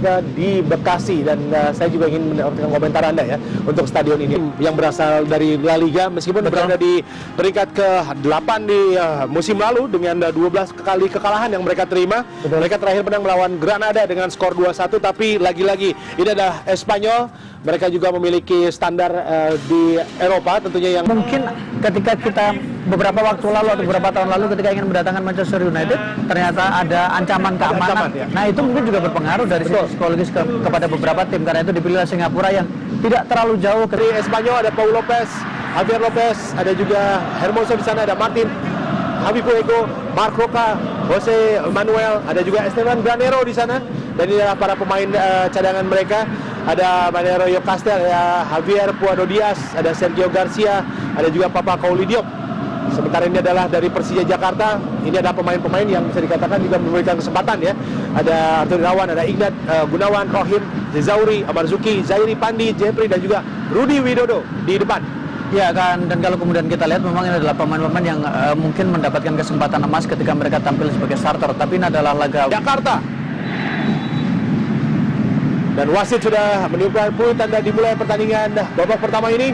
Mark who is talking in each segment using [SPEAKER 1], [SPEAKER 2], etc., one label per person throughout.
[SPEAKER 1] berada di Bekasi dan saya juga ingin mendapatkan komentar Anda ya untuk stadion ini yang berasal dari La Liga meskipun berada di peringkat ke-8 di musim lalu dengan 12 kali kekalahan yang mereka terima. Mereka terakhir menang melawan Granada dengan skor 2-1, tapi lagi-lagi ini adalah Espanyol. Mereka juga memiliki standar di Eropa tentunya yang
[SPEAKER 2] mungkin ketika kita beberapa waktu lalu atau beberapa tahun lalu ketika ingin mendatangkan Manchester United ternyata ada ancaman keamanan.
[SPEAKER 1] Ya.
[SPEAKER 2] Nah itu mungkin juga berpengaruh dari sisi psikologis kepada beberapa tim, karena itu dipilih Singapura yang tidak terlalu jauh.
[SPEAKER 1] Dari Espanyol ada Paul Lopez, Javier Lopez, ada juga Hermoso di sana, ada Martin, Javi Puego, Marc Roca, Jose Manuel, ada juga Esteban Granero di sana. Dan ini adalah para pemain cadangan mereka. Ada Manero Yocastel, ada Javier Puado Diaz, ada Sergio Garcia, ada juga Papa Kauli Diop. Sementara ini adalah dari Persija Jakarta. Ini adalah pemain-pemain yang bisa dikatakan juga memberikan kesempatan ya. Ada Arthur Irawan, ada Ignat Gunawan, Rohim, Zezauri, Amarzuki, Zairi Pandi, Jeffrey, dan juga Rudi Widodo di depan.
[SPEAKER 2] Ya kan, dan kalau kemudian kita lihat memang ini adalah pemain-pemain yang mungkin mendapatkan kesempatan emas ketika mereka tampil sebagai starter. Tapi ini adalah laga
[SPEAKER 1] Jakarta. Dan wasit sudah meniupkan peluit tanda dimulai pertandingan babak pertama ini.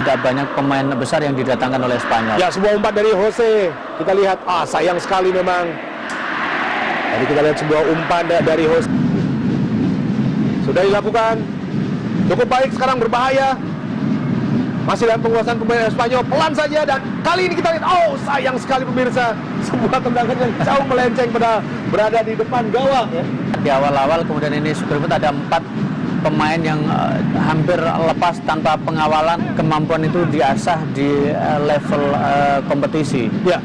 [SPEAKER 2] Tidak banyak pemain besar yang didatangkan oleh Spanyol.
[SPEAKER 1] Ya, sebuah umpan dari Jose. Kita lihat, sayang sekali memang. Jadi kita lihat sebuah umpan dari Jose. Sudah dilakukan. Cukup baik, sekarang berbahaya. Masih dalam penguasaan pemain Espanyol, pelan saja, dan kali ini kita lihat, sayang sekali pemirsa. Sebuah tendangan yang jauh melenceng berada di depan gawang ya.
[SPEAKER 2] Di awal-awal kemudian ini Superfoot ada 4 pemain yang hampir lepas tanpa pengawalan. Kemampuan itu diasah di level kompetisi.
[SPEAKER 1] Ya.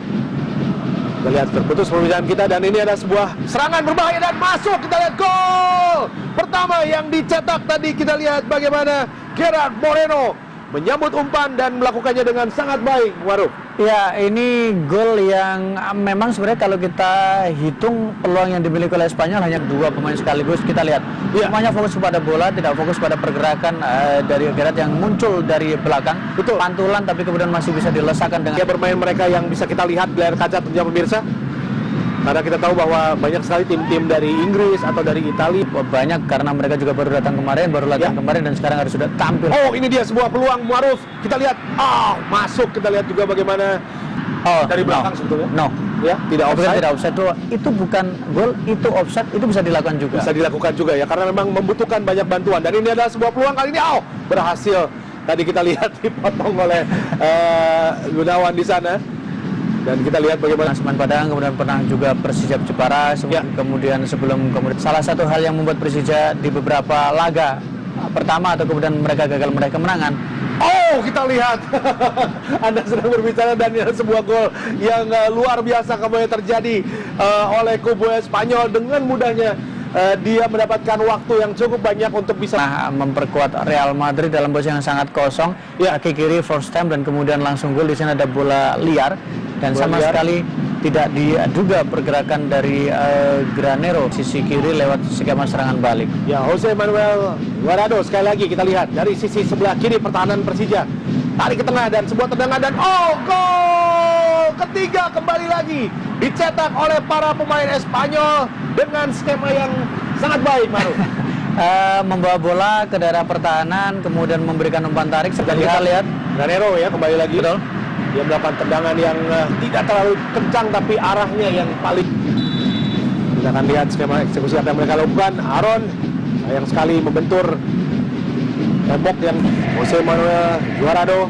[SPEAKER 1] Kita lihat terputus pembicaraan kita, dan ini ada sebuah serangan berbahaya dan masuk. Kita lihat gol pertama yang dicetak tadi. Kita lihat bagaimana Gerard Moreno menyambut umpan dan melakukannya dengan sangat baik, Waruf.
[SPEAKER 2] Ya, ini gol yang memang sebenarnya kalau kita hitung peluang yang dimiliki oleh Spanyol hanya 2 pemain sekaligus. Kita lihat semuanya fokus pada bola, tidak fokus pada pergerakan dari Gerard yang muncul dari belakang.
[SPEAKER 1] Betul.
[SPEAKER 2] Pantulan tapi kemudian masih bisa dilesakan dengan
[SPEAKER 1] Ya, bermain mereka yang bisa kita lihat di layar kaca tentunya pemirsa. Karena kita tahu bahwa banyak sekali tim-tim dari Inggris atau dari Italia.
[SPEAKER 2] banyak karena mereka juga baru datang kemarin, baru latihan kemarin, dan sekarang harus sudah tampil.
[SPEAKER 1] Ini dia sebuah peluang, Muaruf. Kita lihat, masuk. Kita lihat juga bagaimana dari belakang sebetulnya. Ya, tidak offside.
[SPEAKER 2] Tidak offside itu bukan gol, itu offside, itu bisa dilakukan juga.
[SPEAKER 1] Bisa dilakukan juga ya, karena memang membutuhkan banyak bantuan. Dan ini adalah sebuah peluang, kali ini berhasil. Tadi kita lihat dipotong oleh Gunawan di sana. Dan kita lihat bagaimana
[SPEAKER 2] Semen Padang, kemudian pernah juga Persija Jepara, kemudian salah satu hal yang membuat Persija di beberapa laga pertama atau kemudian mereka gagal meraih kemenangan.
[SPEAKER 1] Kita lihat Anda sedang berbicara, dan ini sebuah gol yang luar biasa kembali terjadi oleh kubu Espanyol. Dengan mudahnya dia mendapatkan waktu yang cukup banyak untuk bisa
[SPEAKER 2] memperkuat Real Madrid dalam posisi yang sangat kosong. Kaki kiri first time, dan kemudian langsung gol. Di sana ada bola liar dan sama sekali tidak diduga pergerakan dari Granero sisi kiri lewat skema serangan balik.
[SPEAKER 1] Ya, Jose Manuel Guardado sekali lagi kita lihat dari sisi sebelah kiri pertahanan Persija. Tarik ke tengah dan sebuah tendangan, dan gol ketiga kembali lagi dicetak oleh para pemain Espanyol dengan skema yang sangat baik, Maru.
[SPEAKER 2] Membawa bola ke daerah pertahanan, kemudian memberikan umpan tarik. Seperti kita lihat
[SPEAKER 1] Granero ya kembali lagi.
[SPEAKER 2] Betul.
[SPEAKER 1] Dia melakukan tendangan yang tidak terlalu kencang, tapi arahnya yang paling. Kita akan lihat skema eksekusi apa yang mereka lakukan. Aaron sayang sekali membentur tembok yang Jose Manuel Guardado.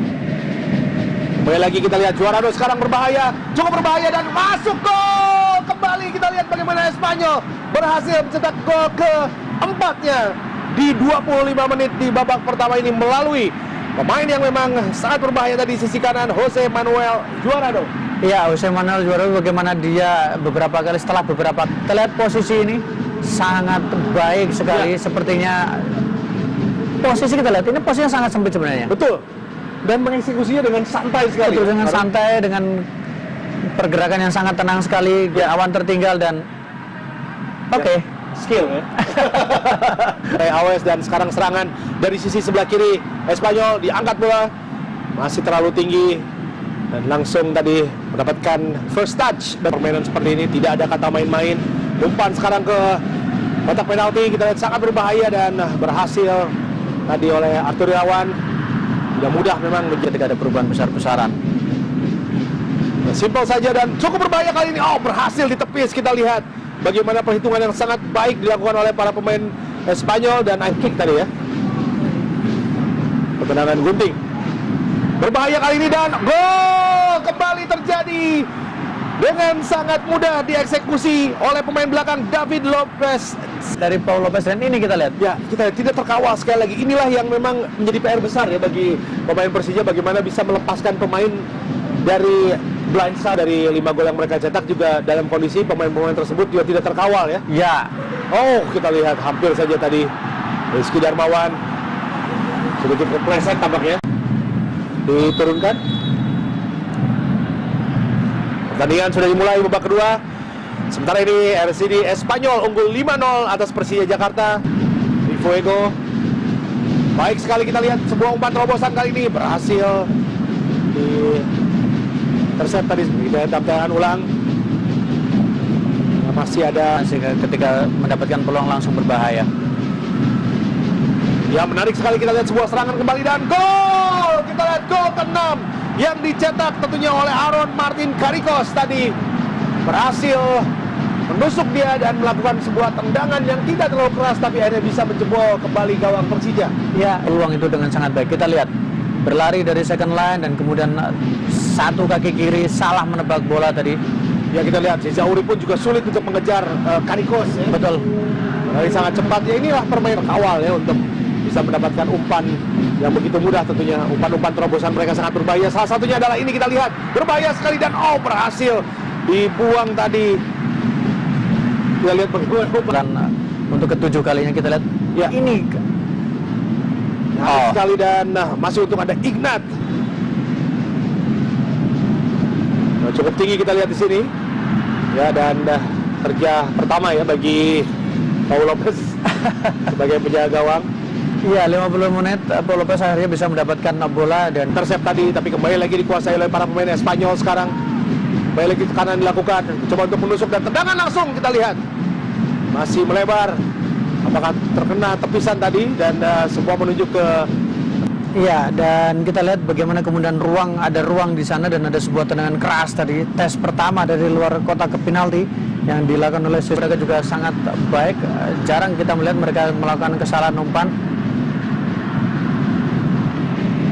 [SPEAKER 1] Kembali lagi kita lihat Guardado sekarang berbahaya, cukup berbahaya, dan masuk gol. Kembali kita lihat bagaimana Espanyol berhasil mencetak gol keempatnya di 25 menit di babak pertama ini melalui pemain yang memang sangat berbahaya tadi, sisi kanan Jose Manuel Guardado.
[SPEAKER 2] Iya, Jose Manuel Guardado bagaimana dia beberapa kali setelah beberapa kita lihat posisi ini sangat baik sekali. Sepertinya posisi kita lihat ini posisinya sangat sempit sebenarnya.
[SPEAKER 1] Betul. Dan mengeksekusinya dengan santai sekali.
[SPEAKER 2] Betul, dengan santai, dengan pergerakan yang sangat tenang sekali. Awan tertinggal dan
[SPEAKER 1] skill ya. Awes, dan sekarang serangan dari sisi sebelah kiri Espanyol, diangkat bola masih terlalu tinggi dan langsung tadi mendapatkan first touch. Dan permainan seperti ini tidak ada kata main-main. Umpan sekarang ke Kotak penalti kita lihat sangat berbahaya dan berhasil tadi oleh Arthur Irawan. Tidak mudah memang
[SPEAKER 2] ketika ada perubahan besar-besaran.
[SPEAKER 1] Simpel saja dan cukup berbahaya kali ini. Oh, berhasil ditepis. Kita lihat bagaimana perhitungan yang sangat baik dilakukan oleh para pemain Spanyol dan high kick tadi ya. Pertendangan gunting. Berbahaya kali ini dan gol kembali terjadi dengan sangat mudah dieksekusi oleh pemain belakang David Lopez
[SPEAKER 2] Dari Paul Lopez, dan ini kita lihat.
[SPEAKER 1] ya, kita lihat tidak terkawal sekali lagi. Inilah yang memang menjadi PR besar ya bagi pemain Persija, bagaimana bisa melepaskan pemain dari blindside. Dari 5 gol yang mereka cetak juga dalam kondisi pemain-pemain tersebut juga tidak terkawal ya.
[SPEAKER 2] Ya,
[SPEAKER 1] Oh, kita lihat hampir saja tadi Rizky Darmawan sedikit kepleset tampaknya. Diturunkan. Pertandingan sudah dimulai babak kedua. Sementara ini RCD Espanyol unggul 5-0 atas Persija Jakarta di Fuego. Baik sekali kita lihat sebuah umpan terobosan kali ini berhasil di intercept tadi. Kita tampilkan ulang. Masih ada
[SPEAKER 2] ketika mendapatkan peluang langsung berbahaya.
[SPEAKER 1] Ya, menarik sekali kita lihat sebuah serangan kembali dan gol. Kita lihat gol ke-6 yang dicetak tentunya oleh Aaron Martin Caricos tadi. Berhasil menusuk dia dan melakukan sebuah tendangan yang tidak terlalu keras tapi akhirnya bisa menjebol kembali gawang Persija.
[SPEAKER 2] Ya, peluang itu dengan sangat baik. Kita lihat berlari dari second line dan kemudian satu kaki kiri salah menebak bola tadi.
[SPEAKER 1] Ya, kita lihat Zauri pun juga sulit untuk mengejar Caricos ya.
[SPEAKER 2] Betul.
[SPEAKER 1] Dari sangat cepat ya, inilah permainan awal ya untuk bisa mendapatkan umpan yang begitu mudah tentunya. Umpan-umpan terobosan mereka sangat berbahaya. Salah satunya adalah ini, kita lihat berbahaya sekali dan berhasil dibuang tadi. Kita lihat
[SPEAKER 2] Dan untuk ke-7 kalinya kita lihat
[SPEAKER 1] ya,
[SPEAKER 2] ini
[SPEAKER 1] sekali dan masih untung ada Ignat. Nah, cukup tinggi kita lihat di sini. Ya, dan kerja pertama ya bagi Paul Lopez sebagai penjaga gawang.
[SPEAKER 2] Iya, 50 menit Paul Lopez akhirnya bisa mendapatkan bola dan
[SPEAKER 1] Intercept tadi, tapi kembali lagi dikuasai oleh para pemain Espanyol sekarang. Kembali lagi tekanan dilakukan, coba untuk menusuk dan tendangan langsung kita lihat. Masih melebar. Apakah terkena tepisan tadi dan semua menunjuk ke.
[SPEAKER 2] iya, dan kita lihat bagaimana kemudian ada ruang di sana dan ada sebuah tendangan keras tadi. Tes pertama dari luar kotak ke penalti yang dilakukan oleh mereka juga sangat baik. Jarang kita melihat mereka melakukan kesalahan umpan.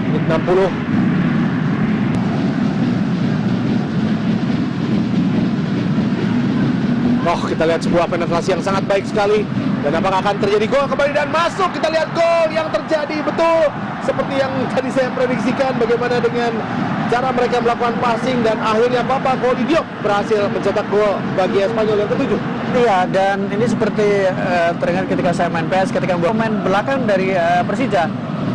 [SPEAKER 1] Menit 60. Kita lihat sebuah penetrasi yang sangat baik sekali. Dan apakah akan terjadi gol kembali dan masuk? Kita lihat gol yang terjadi betul seperti yang tadi saya prediksikan. Bagaimana dengan cara mereka melakukan passing dan akhirnya Papa Goli Diop berhasil mencetak gol bagi Espanyol yang ke-7.
[SPEAKER 2] Iya, dan ini seperti teringat ketika saya main PS, ketika pemain belakang dari Persija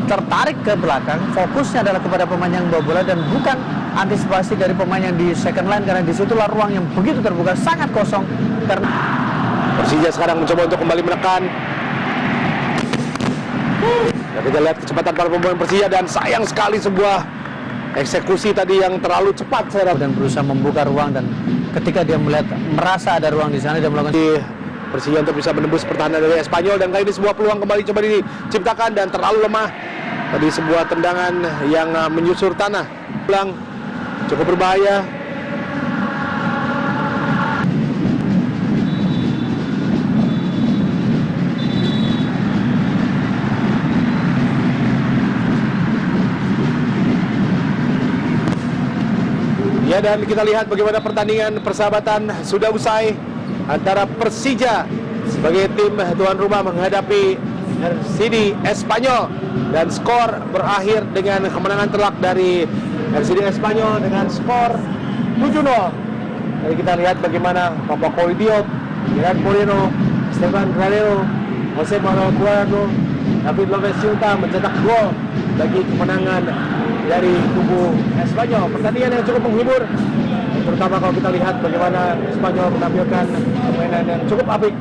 [SPEAKER 2] tertarik ke belakang, fokusnya adalah kepada pemain yang bawa bola dan bukan antisipasi dari pemain yang di second line, karena disitulah ruang yang begitu terbuka sangat kosong. Karena
[SPEAKER 1] Persija sekarang mencoba untuk kembali menekan. Ya, kita lihat kecepatan para pemain Persija dan sayang sekali sebuah eksekusi tadi yang terlalu cepat
[SPEAKER 2] dan berusaha membuka ruang, dan ketika dia merasa ada ruang di sana, dia melakukan
[SPEAKER 1] Persija untuk bisa menembus pertahanan dari Espanyol. Dan kali ini sebuah peluang kembali coba diciptakan dan terlalu lemah. Tadi sebuah tendangan yang menyusur tanah. Pulang cukup berbahaya. Ya, dan kita lihat bagaimana pertandingan persahabatan sudah usai antara Persija sebagai tim tuan rumah menghadapi RCD Espanyol, dan skor berakhir dengan kemenangan telak dari RCD Espanyol dengan skor 7-0. Jadi kita lihat bagaimana Papa Goli Diop, Gerard Moreno, Esteban Guerrero, Jose Manuel Guardo, David Lopez mencetak gol bagi kemenangan dari kubu Espanyol. Pertandingan yang cukup menghibur, terutama kalau kita lihat bagaimana Espanyol menampilkan permainan yang cukup apik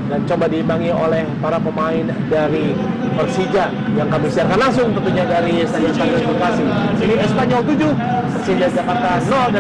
[SPEAKER 1] dan coba diimbangi oleh para pemain dari Persija yang kami siarkan langsung tentunya dari Stadion Bekasi. Ini Espanyol 7, Persija Jakarta 0.